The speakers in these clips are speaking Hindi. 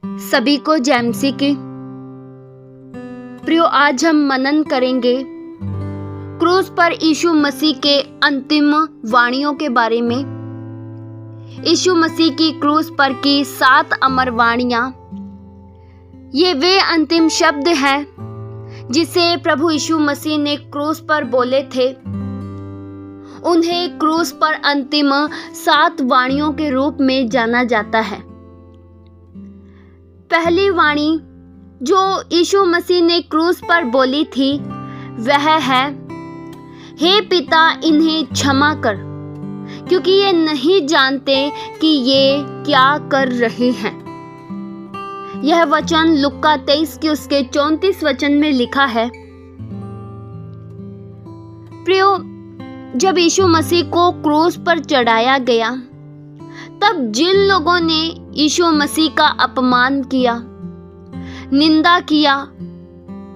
सभी को जैमसी की प्रियो, आज हम मनन करेंगे क्रूस पर यीशु मसीह के अंतिम वाणियों के बारे में। यीशु मसीह की क्रूस पर की 7 अमर वाणियां, ये वे अंतिम शब्द हैं जिसे प्रभु यीशु मसीह ने क्रूस पर बोले थे। उन्हें क्रूस पर अंतिम 7 वाणियों के रूप में जाना जाता है। पहली वाणी जो यीशु मसीह ने क्रूस पर बोली थी वह है, हे पिता इन्हें क्षमा कर, क्योंकि ये नहीं जानते कि ये क्या कर रहे हैं। यह वचन लुक्का 23 के उसके 34 वचन में लिखा है। प्रियो, जब यीशु मसीह को क्रूस पर चढ़ाया गया तब जिन लोगों ने यीशु मसीह का अपमान किया, निंदा किया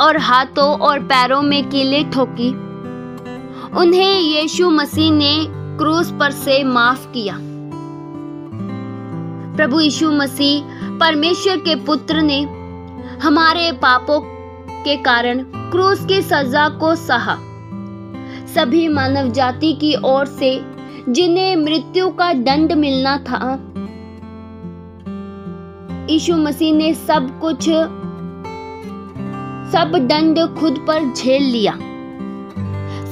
और हाथों और पैरों में कीलें ठोकी, उन्हें यीशु मसीह ने क्रूस पर से माफ किया। प्रभु यीशु मसीह परमेश्वर के पुत्र ने हमारे पापों के कारण क्रूस की सजा को सहा। सभी मानव जाति की ओर से जिन्हें मृत्यु का दंड मिलना था, यीशु मसीह ने सब दंड खुद पर झेल लिया।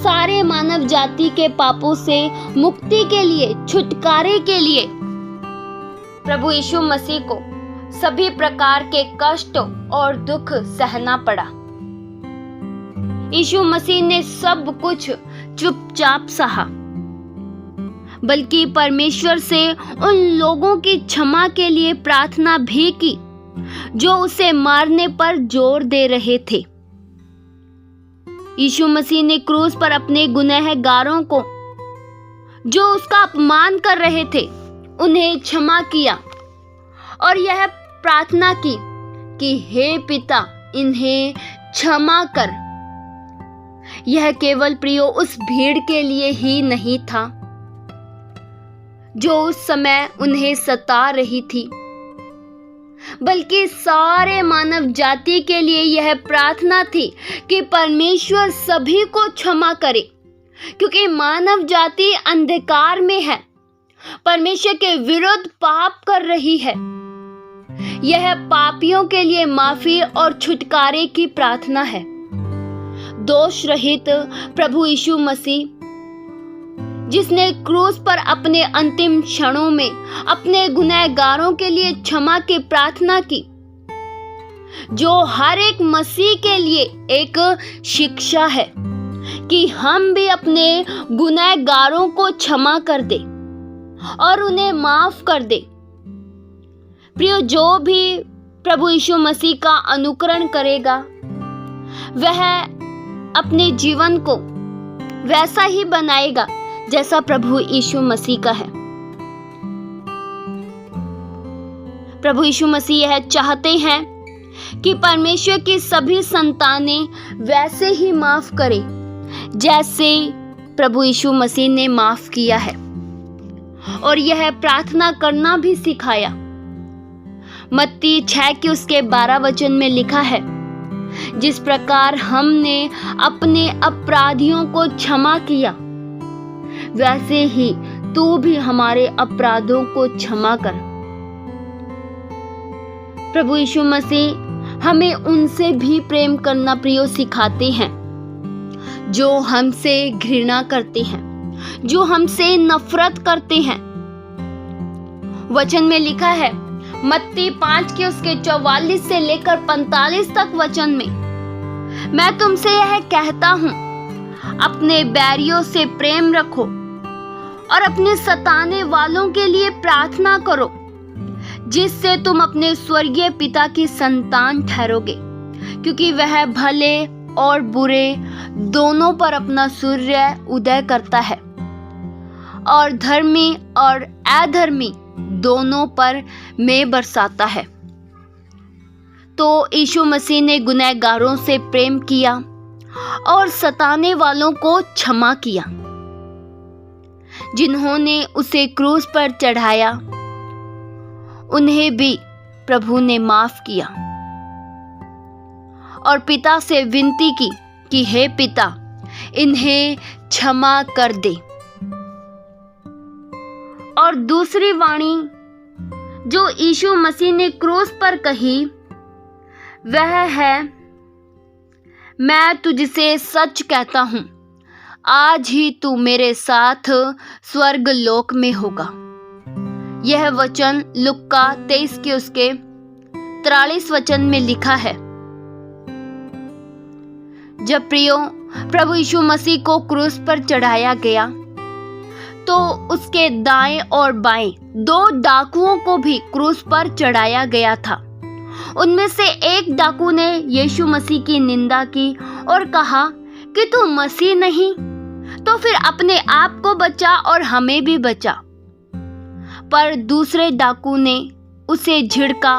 सारे मानव जाति के पापों से मुक्ति के लिए, छुटकारे के लिए प्रभु यीशु मसीह को सभी प्रकार के कष्ट और दुख सहना पड़ा। यीशु मसीह ने सब कुछ चुपचाप सहा, बल्कि परमेश्वर से उन लोगों की क्षमा के लिए प्रार्थना भी की जो उसे मारने पर जोर दे रहे थे। यीशु मसीह ने क्रूस पर अपने गुनहगारों को जो उसका अपमान कर रहे थे उन्हें क्षमा किया और यह प्रार्थना की कि हे पिता इन्हें क्षमा कर। यह केवल प्रियो उस भीड़ के लिए ही नहीं था जो उस समय उन्हें सता रही थी, बल्कि सारे मानव जाति के लिए यह प्रार्थना थी कि परमेश्वर सभी को क्षमा करे, क्योंकि मानव जाति अंधकार में है, परमेश्वर के विरुद्ध पाप कर रही है। यह पापियों के लिए माफी और छुटकारे की प्रार्थना है। दोष रहित प्रभु यीशु मसीह, जिसने क्रूस पर अपने अंतिम क्षणों में अपने गुनहगारों के लिए क्षमा की प्रार्थना की, जो हर एक मसीह के लिए एक शिक्षा है कि हम भी अपने गुनहगारों को क्षमा कर दे और उन्हें माफ कर दे। प्रियो, जो भी प्रभु यीशु मसीह का अनुकरण करेगा वह अपने जीवन को वैसा ही बनाएगा जैसा प्रभु यीशु मसीह का है। प्रभु यीशु मसीह यह चाहते हैं कि परमेश्वर की सभी संतानें वैसे ही माफ करें जैसे प्रभु यीशु मसीह ने माफ किया है, और यह प्रार्थना करना भी सिखाया। मत्ती 6 के उसके 12 वचन में लिखा है, जिस प्रकार हमने अपने अपराधियों को क्षमा किया वैसे ही तू भी हमारे अपराधों को क्षमा कर। प्रभु यीशु मसीह हमें उनसे भी प्रेम करना प्रियो सिखाते हैं जो हमसे घृणा करते हैं, जो हमसे नफरत करते हैं। वचन में लिखा है, मत्ती 5 के उसके 44 से लेकर 45 तक वचन में, मैं तुमसे यह कहता हूं, अपने बैरियों से प्रेम रखो और अपने सताने वालों के लिए प्रार्थना करो, जिससे तुम अपने स्वर्गीय पिता की संतान ठहरोगे, क्योंकि वह भले और बुरे दोनों पर अपना सूर्य उदय करता है और धर्मी और अधर्मी दोनों पर मेघ बरसाता है। तो यीशु मसीह ने गुनहगारों से प्रेम किया और सताने वालों को क्षमा किया। जिन्होंने उसे क्रूस पर चढ़ाया उन्हें भी प्रभु ने माफ किया और पिता से विनती की कि हे पिता, इन्हें क्षमा कर दे। और दूसरी वाणी जो यीशु मसीह ने क्रूस पर कही वह है, मैं तुझसे सच कहता हूं, आज ही तू मेरे साथ स्वर्ग लोक में होगा। यह वचन लुक्का 23 के उसके 43 वचन में लिखा है। जब प्रियो प्रभु यीशु मसीह को क्रूस पर चढ़ाया गया तो उसके दाएं और बाएं 2 डाकुओं को भी क्रूस पर चढ़ाया गया था। उनमें से एक डाकू ने यीशु मसीह की निंदा की और कहा कि तू मसीह नहीं तो फिर अपने आप को बचा और हमें भी बचा। पर दूसरे डाकू ने उसे झिड़का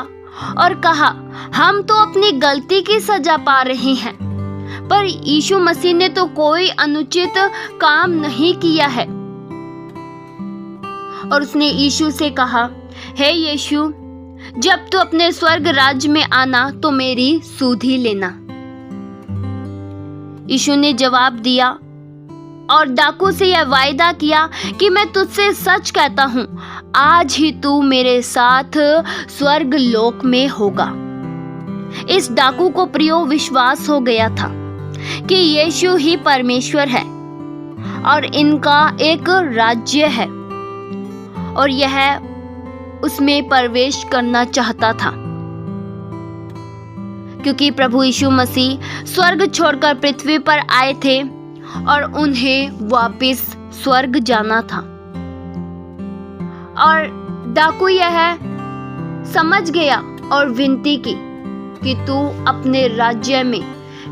और कहा, हम तो अपनी गलती की सजा पा रहे हैं, पर यीशु मसीह ने तो कोई अनुचित काम नहीं किया है। और उसने यीशु से कहा, हे यीशु, जब तू अपने स्वर्ग राज्य में आना तो मेरी सुधि लेना। यीशु ने जवाब दिया और डाकू से यह वायदा किया कि मैं तुझसे सच कहता हूं, आज ही तू मेरे साथ स्वर्ग लोक में होगा। इस डाकू को प्रियो विश्वास हो गया था कि यीशु ही परमेश्वर है और इनका एक राज्य है और यह उसमें प्रवेश करना चाहता था, क्योंकि प्रभु यीशु मसीह स्वर्ग छोड़कर पृथ्वी पर आए थे और उन्हें वापस स्वर्ग जाना था। और डाकू यह समझ गया और विनती की कि तू अपने राज्य में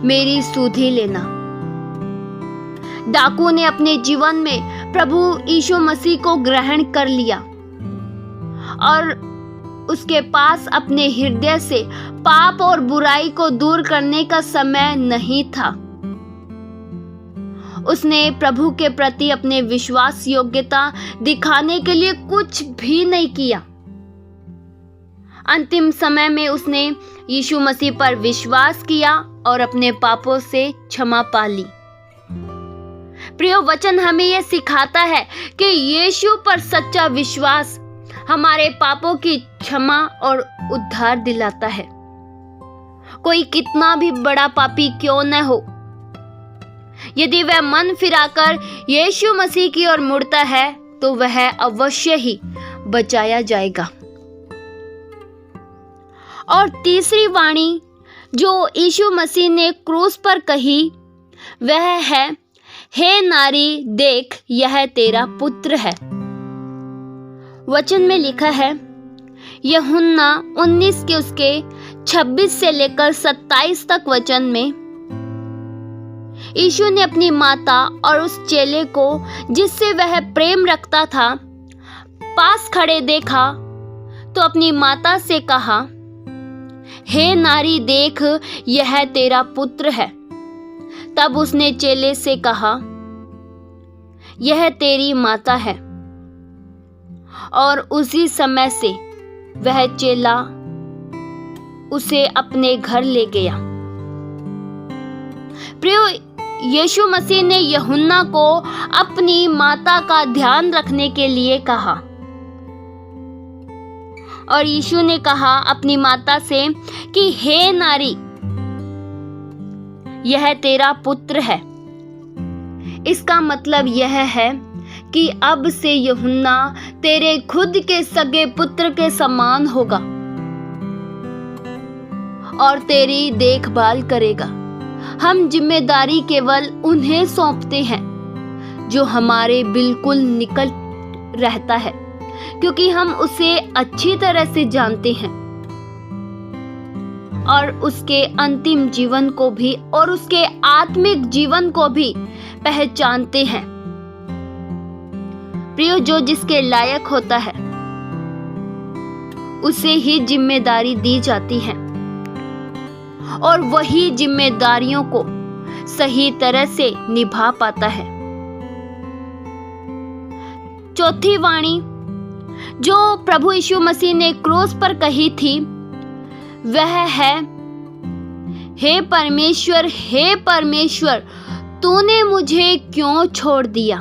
मेरी सुधि लेना। डाकू ने अपने जीवन में प्रभु यीशु मसीह को ग्रहण कर लिया और उसके पास अपने हृदय से पाप और बुराई को दूर करने का समय नहीं था। उसने प्रभु के प्रति अपने विश्वास योग्यता दिखाने के लिए कुछ भी नहीं किया। अंतिम समय में उसने यीशु मसीह पर विश्वास किया और अपने पापों से क्षमा पा ली। प्रियो, वचन हमें यह सिखाता है कि यीशु पर सच्चा विश्वास हमारे पापों की क्षमा और उद्धार दिलाता है। कोई कितना भी बड़ा पापी क्यों न हो, यदि वह मन फिराकर यीशु मसीह की ओर मुड़ता है तो वह अवश्य ही बचाया जाएगा। और तीसरी वाणी जो यीशु मसीह ने क्रूस पर कही वह है, हे नारी, देख यह तेरा पुत्र है। वचन में लिखा है, यूहन्ना 19 के उसके 26 से लेकर 27 तक वचन में, यीशु ने अपनी माता और उस चेले को जिससे वह प्रेम रखता था पास खड़े देखा तो अपनी माता से कहा, हे नारी, देख यह तेरा पुत्र है। तब उसने चेले से कहा, यह तेरी माता है। और उसी समय से वह चेला उसे अपने घर ले गया। प्रियो, यीशु मसीह ने यूहन्ना को अपनी माता का ध्यान रखने के लिए कहा और यीशु ने कहा अपनी माता से कि हे नारी, यह तेरा पुत्र है। इसका मतलब यह है कि अब से यूहन्ना तेरे खुद के सगे पुत्र के समान होगा और तेरी देखभाल करेगा। हम जिम्मेदारी केवल उन्हें सौंपते हैं जो हमारे बिल्कुल निकट रहता है, क्योंकि हम उसे अच्छी तरह से जानते हैं और उसके अंतिम जीवन को भी और उसके आत्मिक जीवन को भी पहचानते हैं। प्रियो, जो जिसके लायक होता है उसे ही जिम्मेदारी दी जाती है और वही जिम्मेदारियों को सही तरह से निभा पाता है। चौथी वाणी जो प्रभु यीशु मसीह ने क्रूस पर कही थी वह है, हे परमेश्वर, तूने मुझे क्यों छोड़ दिया।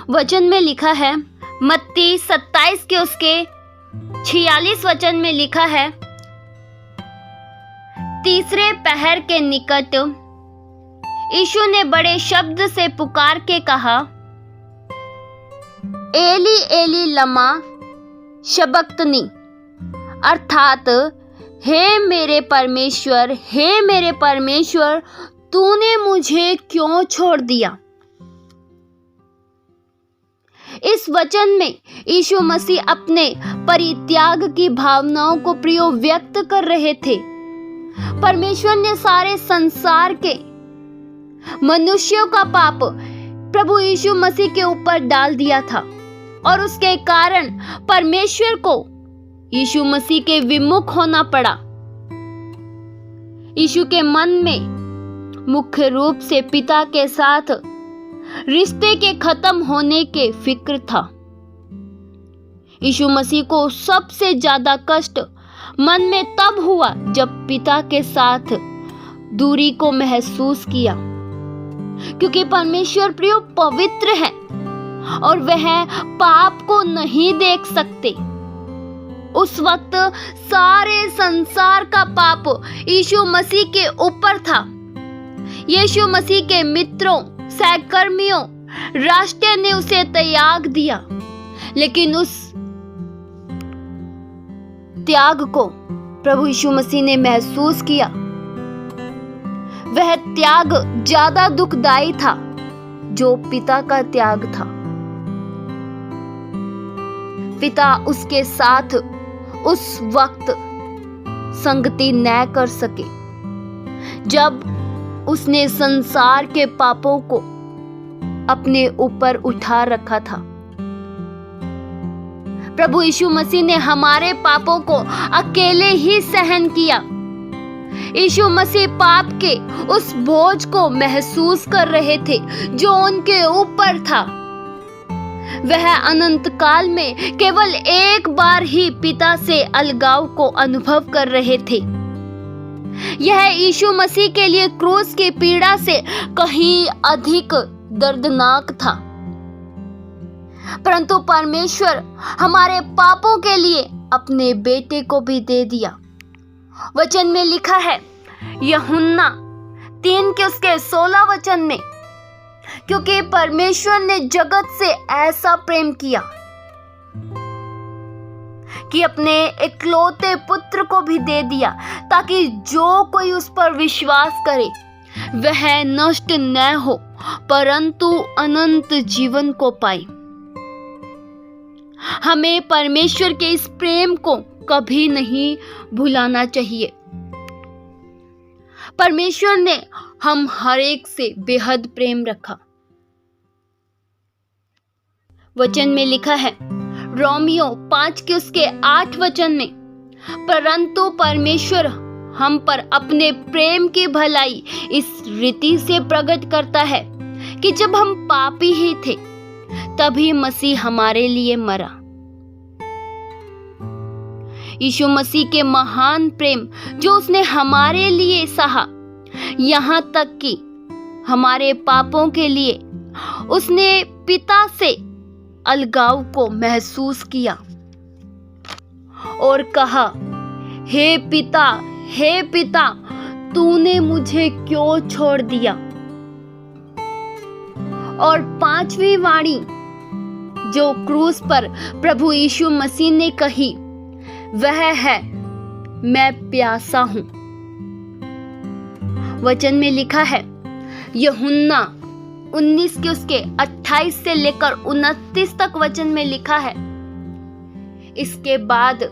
वचन में लिखा है, मत्ती 27 के उसके 46 वचन में लिखा है, तीसरे पहर के निकट यीशु ने बड़े शब्द से पुकार के कहा, एली एली लमा शबक्तनी, अर्थात हे मेरे परमेश्वर, तूने मुझे क्यों छोड़ दिया। इस वचन में यीशु मसीह अपने परित्याग की भावनाओं को प्रयोग व्यक्त कर रहे थे। परमेश्वर ने सारे संसार के मनुष्यों का पाप प्रभु यीशु मसीह के ऊपर डाल दिया था और उसके कारण परमेश्वर को यीशु मसीह के विमुख होना पड़ा। यीशु के मन में मुख्य रूप से पिता के साथ रिश्ते के खत्म होने के फिक्र था। यीशु मसीह को सबसे ज्यादा कष्ट मन में तब हुआ जब पिता के साथ दूरी को महसूस किया, क्योंकि परमेश्वर प्रिय पवित्र है और वह पाप को नहीं देख सकते। उस वक्त सारे संसार का पाप यीशु मसीह के ऊपर था। यीशु मसीह के मित्रों, सहकर्मियों, राष्ट्र ने उसे त्याग दिया, लेकिन उस त्याग को प्रभु यीशु मसीह ने महसूस किया। वह त्याग ज्यादा दुखदाई था जो पिता का त्याग था। पिता उसके साथ उस वक्त संगति न कर सके जब उसने संसार के पापों को अपने ऊपर उठा रखा था। प्रभु यीशु मसीह ने हमारे पापों को अकेले ही सहन किया। यीशु मसीह पाप के उस बोझ को महसूस कर रहे थे जो उनके ऊपर था। वह अनंत काल में केवल एक बार ही पिता से अलगाव को अनुभव कर रहे थे। यह यीशु मसीह के लिए क्रूस की पीड़ा से कहीं अधिक दर्दनाक था, परंतु परमेश्वर हमारे पापों के लिए अपने बेटे को भी दे दिया। वचन में लिखा है, यूहन्ना 3 के उसके 16 वचन में, क्योंकि परमेश्वर ने जगत से ऐसा प्रेम किया कि अपने इकलौते पुत्र को भी दे दिया, ताकि जो कोई उस पर विश्वास करे वह नष्ट न हो परंतु अनंत जीवन को पाए। हमें परमेश्वर के इस प्रेम को कभी नहीं भुलाना चाहिए। परमेश्वर ने हम हर एक से बेहद प्रेम रखा। वचन में लिखा है, रोमियो 5 के उसके 8 वचन में, परंतु परमेश्वर हम पर अपने प्रेम की भलाई इस रीति से प्रकट करता है कि जब हम पापी ही थे तभी मसीह हमारे लिए मरा। यीशु मसीह के महान प्रेम जो उसने हमारे लिए सहा, यहाँ तक कि हमारे पापों के लिए उसने पिता से अलगाव को महसूस किया और कहा, हे पिता, तूने मुझे क्यों छोड़ दिया। और 5वीं वाणी जो क्रूस पर प्रभु यीशु मसीह ने कही वह है, मैं प्यासा हूं। वचन में लिखा है, यूहन्ना 19 के उसके 28 से लेकर 29 तक वचन में लिखा है, इसके बाद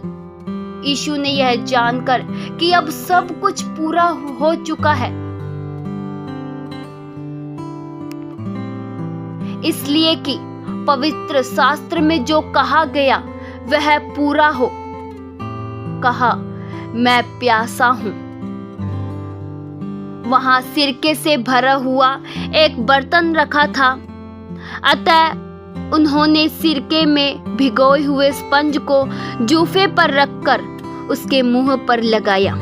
यीशु ने यह जानकर कि अब सब कुछ पूरा हो चुका है, इसलिए कि पवित्र शास्त्र में जो कहा गया वह पूरा हो, कहा, मैं प्यासा हूं। वहां सिरके से भरा हुआ एक बर्तन रखा था, अतः उन्होंने सिरके में भिगोए हुए स्पंज को जूफे पर रखकर उसके मुंह पर लगाया।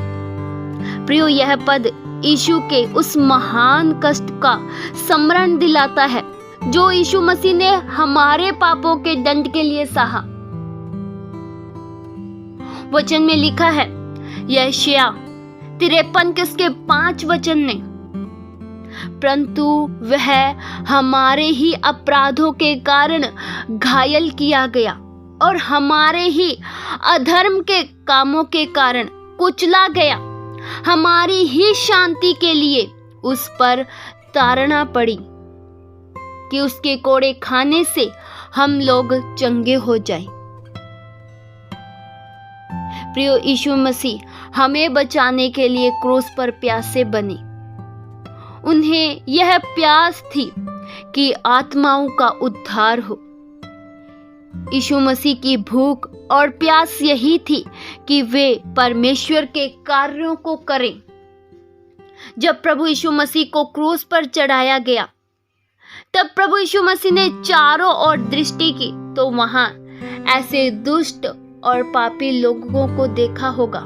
प्रियो, यह पद यीशु के उस महान कष्ट का स्मरण दिलाता है जो यीशु मसीह ने हमारे पापों के दंड के लिए सहा। वचन में लिखा है, यशायाह 53 के उसके 5 वचन में, परंतु वह हमारे ही अपराधों के कारण घायल किया गया और हमारे ही अधर्म के कामों के कारण कुचला गया। हमारी ही शांति के लिए उस पर ताड़ना पड़ी कि उसके कोड़े खाने से हम लोग चंगे हो जाएं। प्रियो, यीशु मसीह हमें बचाने के लिए क्रूस पर प्यासे बने। उन्हें यह प्यास थी कि आत्माओं का उद्धार हो। यीशु मसीह की भूख और प्यास यही थी कि वे परमेश्वर के कार्यों को करें। जब प्रभु यीशु मसीह को क्रूस पर चढ़ाया गया, तब प्रभु यीशु मसीह ने चारों ओर दृष्टि की तो वहां ऐसे दुष्ट और पापी लोगों को देखा होगा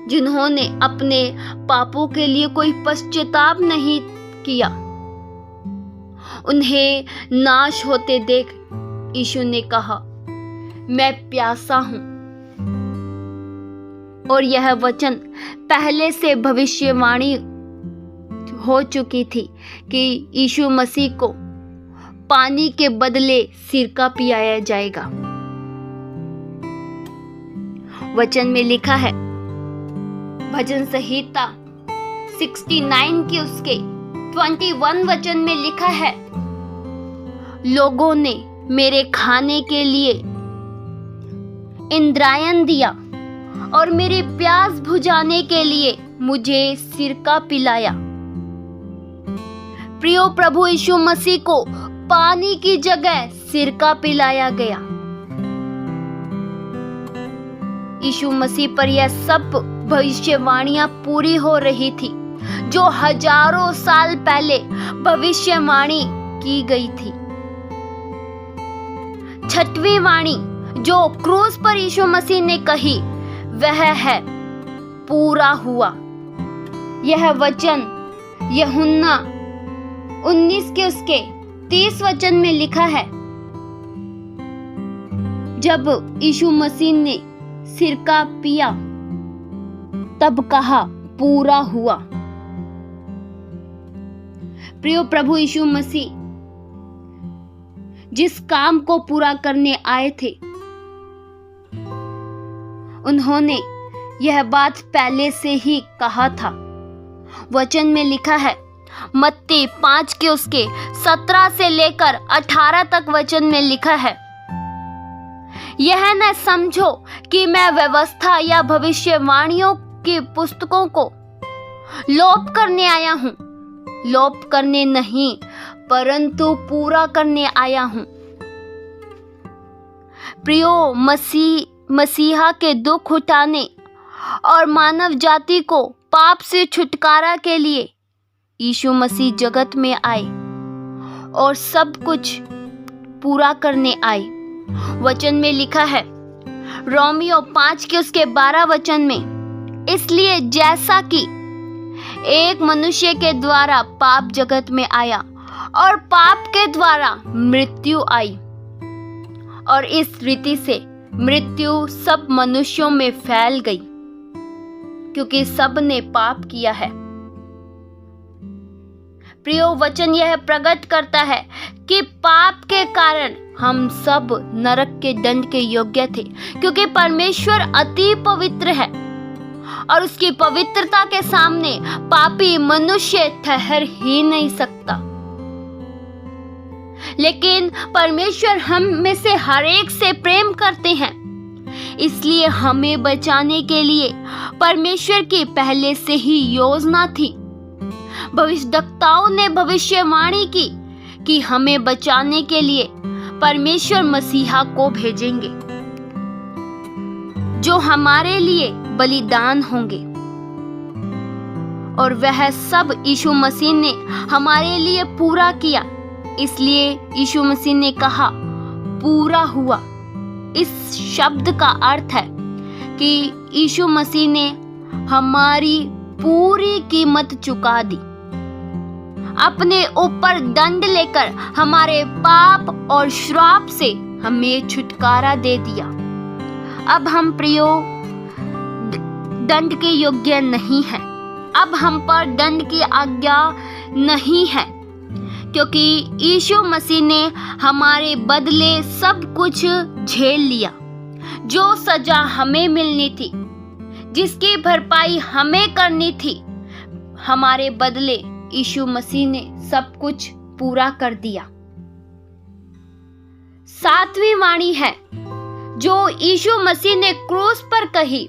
जिन्होंने अपने पापों के लिए कोई पश्चाताप नहीं किया। उन्हें नाश होते देख यीशु ने कहा, मैं प्यासा हूं। और यह वचन पहले से भविष्यवाणी हो चुकी थी कि यीशु मसीह को पानी के बदले सिरका पियाया जाएगा। वचन में लिखा है, भजन संहिता 69 के उसके 21 वचन में लिखा है, लोगों ने मेरे खाने के लिए इंद्रायण दिया और मेरी प्यास बुझाने के लिए मुझे सिरका पिलाया। प्रियो, प्रभु यीशु मसीह को पानी की जगह सिरका पिलाया गया। यीशु मसीह पर यह सब भविष्यवाणियां पूरी हो रही थी जो हजारों साल पहले भविष्यवाणी की गई थी। छठवीं वाणी जो क्रूस पर यीशु मसीह ने कही वह है, पूरा हुआ। यह वचन यूहन्ना 19 के उसके 30 वचन में लिखा है, जब यीशु मसीह ने सिरका पिया तब कहा, पूरा हुआ। प्रियो, प्रभु यीशु मसीह जिस काम को पूरा करने आए थे, उन्होंने यह बात पहले से ही कहा था। वचन में लिखा है, मत्ती 5 के उसके 17 से लेकर 18 तक वचन में लिखा है, यह न समझो कि मैं व्यवस्था या भविष्यवाणियों की पुस्तकों को लोप करने आया हूं। लोप करने नहीं, परंतु पूरा करने आया हूं। प्रियो, मसीहा के दुख उठाने और मानव जाति को पाप से छुटकारा के लिए यीशु मसीह जगत में आए और सब कुछ पूरा करने आए। वचन में लिखा है, रोमियो 5 के उसके 12 वचन में, इसलिए जैसा कि एक मनुष्य के द्वारा पाप जगत में आया और पाप के द्वारा मृत्यु आई, और इस रीति से मृत्यु सब मनुष्यों में फैल गई क्योंकि सब ने पाप किया है। प्रियो, वचन यह प्रकट करता है कि पाप के कारण हम सब नरक के दंड के योग्य थे, क्योंकि परमेश्वर अति पवित्र है और उसकी पवित्रता के सामने पापी मनुष्य ठहर ही नहीं सकता। लेकिन परमेश्वर हम में से हर एक से प्रेम करते हैं, इसलिए हमें बचाने के लिए परमेश्वर की पहले से ही योजना थी। भविष्यद्वक्ताओं ने भविष्यवाणी की कि हमें बचाने के लिए परमेश्वर मसीहा को भेजेंगे जो हमारे लिए बलिदान होंगे, और वह सब यीशु मसीह ने हमारे लिए पूरा किया। इसलिए यीशु मसीह ने कहा पूरा हुआ। इस शब्द का अर्थ है कि यीशु मसीह ने हमारी पूरी कीमत चुका दी, अपने ऊपर दंड लेकर हमारे पाप और श्राप से हमें छुटकारा दे दिया। अब हम प्रियो दंड के योग्य नहीं हैं। अब हम पर दंड की आज्ञा नहीं है, क्योंकि यीशु मसीह ने हमारे बदले सब कुछ झेल लिया। जो सजा हमें मिलनी थी, जिसकी भरपाई हमें करनी थी, हमारे बदले यीशु मसीह ने सब कुछ पूरा कर दिया। सातवीं वाणी है जो यीशु मसीह ने क्रूस पर कही,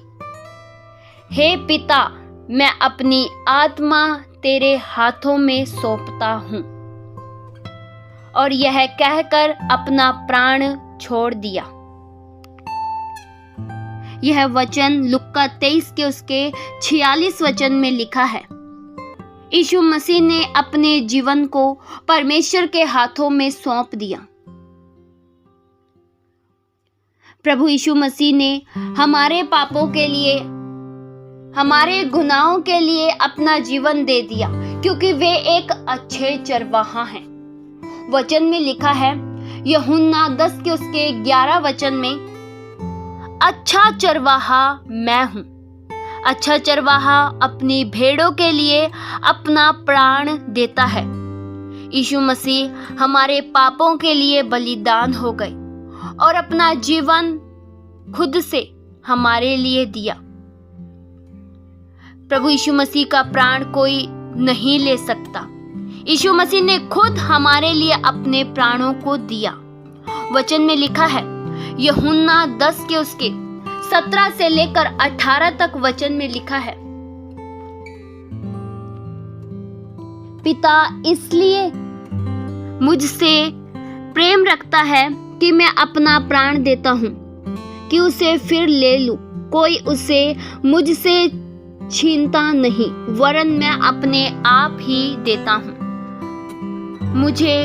हे पिता, मैं अपनी आत्मा तेरे हाथों में सौंपता हूं, और यह कहकर अपना प्राण छोड़ दिया। यह वचन लुक्का 23 के उसके 46 वचन में लिखा है। यीशु मसीह ने अपने जीवन को परमेश्वर के हाथों में सौंप दिया। प्रभु यीशु मसीह ने हमारे पापों के लिए, हमारे गुनाहों के लिए अपना जीवन दे दिया, क्योंकि वे एक अच्छे चरवाहा हैं। वचन में लिखा है यूहन्ना 10 के उसके 11 वचन में, अच्छा चरवाहा मैं हूं। अच्छा चरवाहा अपनी भेड़ों के लिए अपना प्राण देता है। यीशु मसीह हमारे पापों के लिए बलिदान हो गए और अपना जीवन खुद से हमारे लिए दिया। प्रभु यीशु मसीह का प्राण कोई नहीं ले सकता। यीशु मसीह ने खुद हमारे लिए अपने प्राणों को दिया। वचन में लिखा है यूहन्ना 10 के उसके 17 से लेकर 18 तक वचन में लिखा है, पिता इसलिए मुझसे प्रेम रखता है कि मैं अपना प्राण देता हूं कि उसे फिर ले लूं। कोई उसे मुझसे छीनता नहीं, वरन मैं अपने आप ही देता हूं। मुझे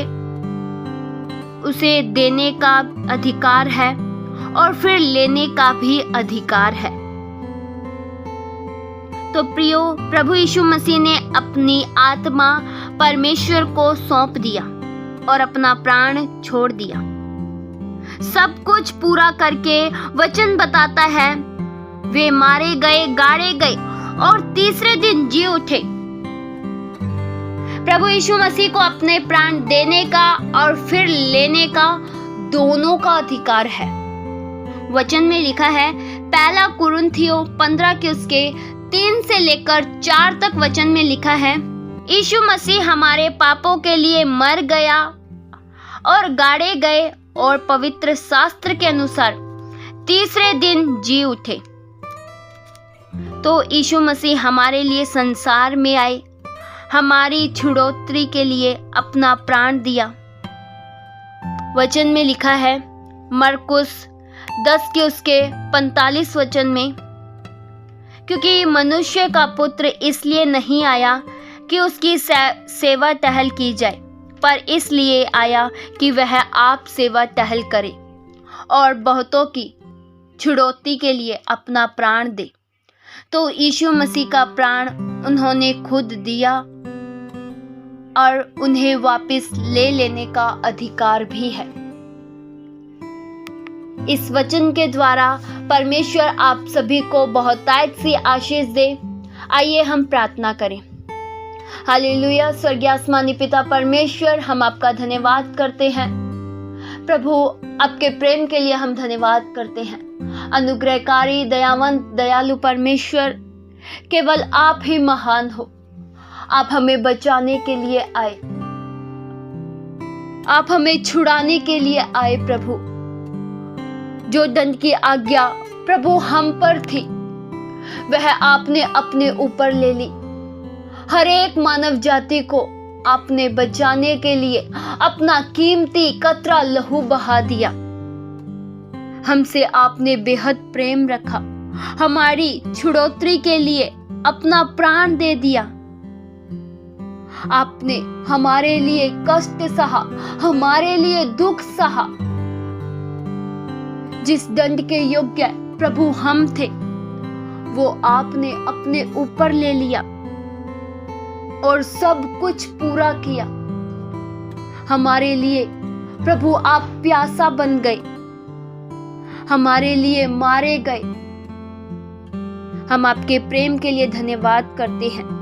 उसे देने का अधिकार है और फिर लेने का भी अधिकार है। तो प्रियो, प्रभु यीशु मसीह ने अपनी आत्मा परमेश्वर को सौंप दिया और अपना प्राण छोड़ दिया। सब कुछ पूरा करके वचन बताता है वे मारे गए, गाड़े गए और तीसरे दिन जी उठे। प्रभु यीशु मसीह को अपने प्राण देने का और फिर लेने का दोनों का अधिकार है। वचन में लिखा है पहला कुरिन्थियों 15 के उसके 3 से लेकर 4 तक वचन में लिखा है, यीशु मसीह हमारे पापों के लिए मर गया और गाड़े गए और पवित्र शास्त्र के अनुसार तीसरे दिन जी उठे। तो यीशु मसीह हमारे लिए संसार में आए, हमारी छुड़ौती के लिए अपना प्राण दिया। वचन में लिखा है मरकुस 10 के उसके 45 वचन में, क्योंकि मनुष्य का पुत्र इसलिए नहीं आया कि उसकी सेवा टहल की जाए, पर इसलिए आया कि वह आप सेवा टहल करे और बहुतों की छुड़ौती के लिए अपना प्राण दे। तो यीशु मसीह का प्राण उन्होंने खुद दिया और उन्हें वापस ले लेने का अधिकार भी है। इस वचन के द्वारा परमेश्वर आप सभी को बहुतायत सी आशीष दे। आइए हम प्रार्थना करें। हालेलुया। स्वर्गीय आसमानी पिता परमेश्वर, हम आपका धन्यवाद करते हैं। प्रभु, आपके प्रेम के लिए हम धन्यवाद करते हैं। अनुग्रहकारी, दयावंत, दयालु परमेश्वर, केवल आप ही महान हो। आप हमें बचाने के लिए आए, आप हमें छुड़ाने के लिए आए। प्रभु, जो दंड की आज्ञा प्रभु हम पर थी, वह आपने अपने ऊपर ले ली। हर एक मानव जाति को आपने बचाने के लिए अपना कीमती कतरा लहू बहा दिया। हमसे आपने बेहद प्रेम रखा, हमारी छुड़ौती के लिए अपना प्राण दे दिया। आपने हमारे लिए कष्ट सहा, हमारे लिए दुख सहा। जिस दंड के योग्य प्रभु हम थे, वो आपने अपने ऊपर ले लिया और सब कुछ पूरा किया। हमारे लिए प्रभु आप प्यासा बन गए, हमारे लिए मारे गए। हम आपके प्रेम के लिए धन्यवाद करते हैं।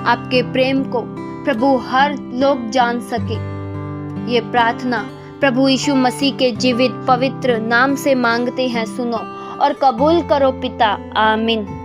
आपके प्रेम को प्रभु हर लोग जान सके, ये प्रार्थना प्रभु यीशु मसीह के जीवित पवित्र नाम से मांगते हैं। सुनो और कबूल करो पिता। आमीन।